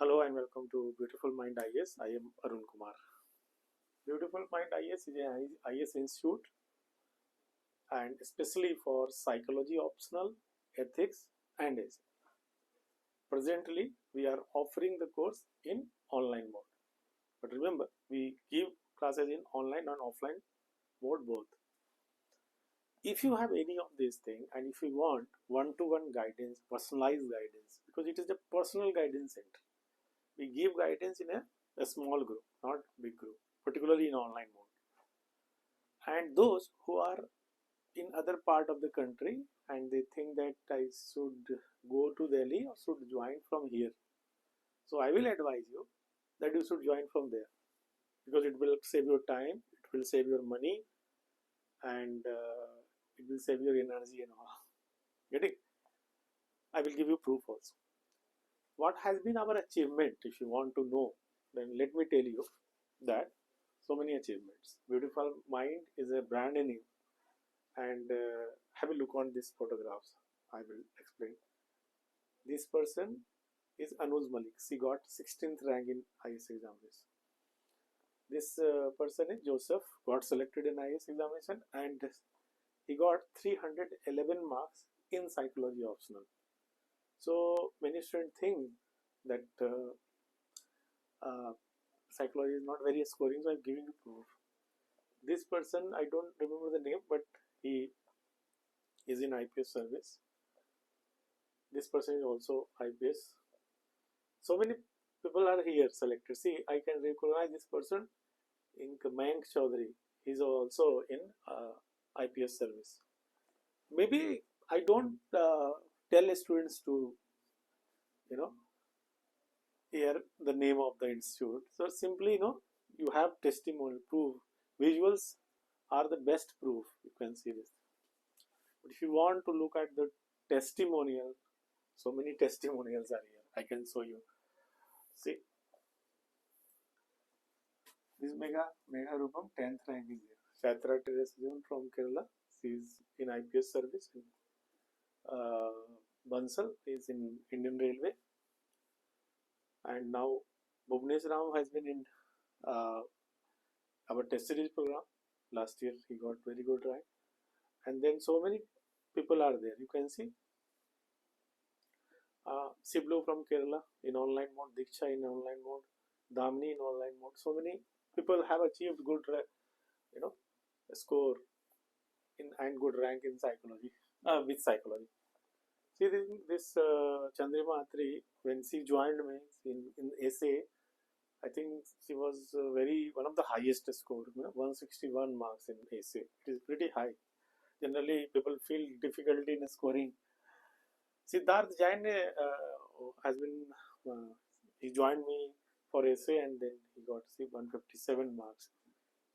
Hello and welcome to Beautiful Mind IAS. I am Arun Kumar. Beautiful Mind IAS is an IAS institute and especially for psychology optional, ethics and essay. Presently, we are offering the course in online mode. But remember, we give classes in online and offline mode both. If you have any of these things and if you want one-to-one guidance, personalized guidance, because it is a personal guidance center. We give guidance in a small group, not big group, particularly in online mode. And those who are in other part of the country and they think that I should go to Delhi or should join from here. So I will advise you that you should join from there because it will save your time, it will save your money, and it will save your energy and all. Getting? I will give you proof also. What has been our achievement? If you want to know, then let me tell you that so many achievements. Beautiful Mind is a brand name, and have a look on these photographs. I will explain. This person is Anuj Malik. She got 16th rank in IAS examination. This person is Joseph, got selected in IAS examination, and he got 311 marks in psychology optional. So many students think that psychology is not very scoring, so I'm giving you proof. This person, I don't remember the name, but he is in IPS service. This person is also IPS. So many people are here selected. See, I can recognize this person in Mayank Chaudhary. He's also in IPS service. Maybe I don't tell students to, hear the name of the institute. So simply, you have testimonial proof. Visuals are the best proof. You can see this. But if you want to look at the testimonial, so many testimonials are here. I can show you. See, this Megha Rupam 10th rank is here. Shatra Teresajan from Kerala. She is in IPS service. Bansal is in Indian Railway. And now Bhuvnesh Ram has been in our test series program. Last year he got very good rank. And then so many people are there. You can see. Siblu from Kerala in online mode, Diksha in online mode, Damni in online mode. So many people have achieved good, score in and good rank in psychology, with psychology. See this Chandrima Atri, when she joined me in essay, I think she was one of the highest score, 161 marks in essay. It is pretty high. Generally, people feel difficulty in scoring. Siddharth Jain has been, he joined me for essay and then he got 157 marks.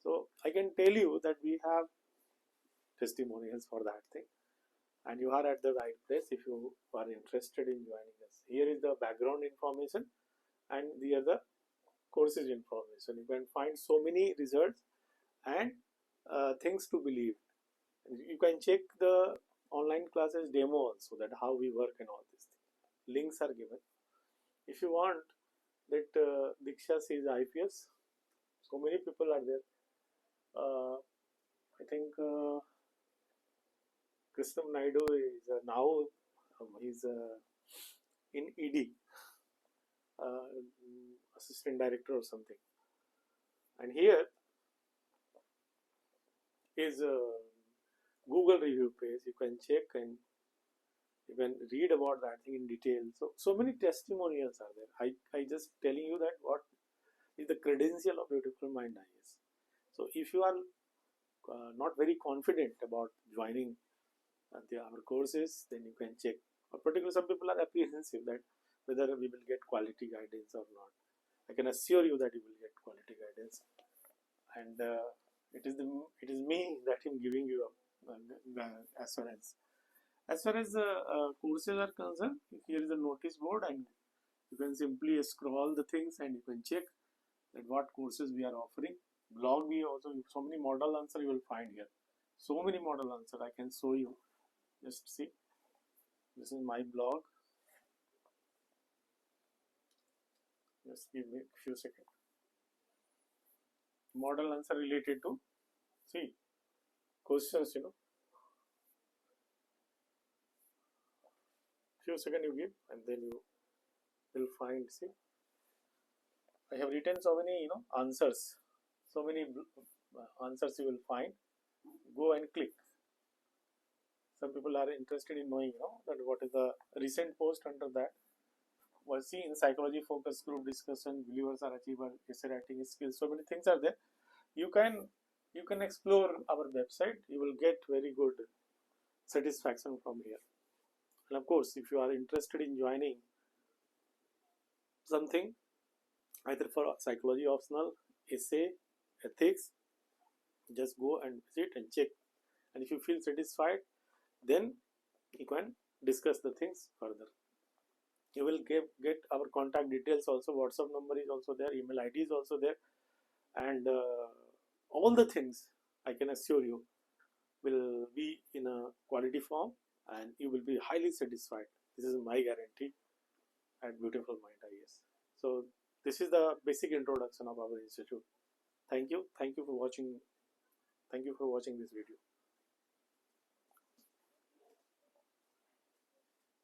So I can tell you that we have testimonials for that thing. And you are at the right place if you are interested in joining us. Here is the background information and the other courses information. You can find so many results and things to believe. You can check the online classes demo also, that how we work and all this thing. Links are given. If you want that Diksha says IPS, so many people are there. I think Krishnam Naidu is now he's in ED, assistant director or something. And here is Google review page. You can check and you can read about that thing in detail. So many testimonials are there. I just telling you that what is the credential of Beautiful Mind IAS. So if you are not very confident about joining our courses, then you can check. Particularly, some people are apprehensive that whether we will get quality guidance or not. I can assure you that you will get quality guidance, and it is me that am giving you assurance. As far as courses are concerned, here is a notice board, and you can simply scroll the things and you can check that what courses we are offering. Blog, we also so many model answer you will find here. So many model answer I can show you. Just see. This is my blog. Just give me a few seconds. Model answer related to, see, questions, few seconds you give, and then you will find. See, I have written so many, answers, so many answers you will find. Go and click. Some people are interested in knowing, that what is the recent post under that. Well, see, in psychology focus group discussion, believers are achievable, essay writing skills, so many things are there. You can explore our website. You will get very good satisfaction from here. And of course, if you are interested in joining something, either for psychology optional, essay, ethics, just go and visit and check. And if you feel satisfied, then you can discuss the things further. You will get our contact details also. WhatsApp number is also there, email ID is also there, and all the things, I can assure you, will be in a quality form, and you will be highly satisfied. This is my guarantee at Beautiful Mind IAS. So this is the basic introduction of our institute. Thank you for watching this video.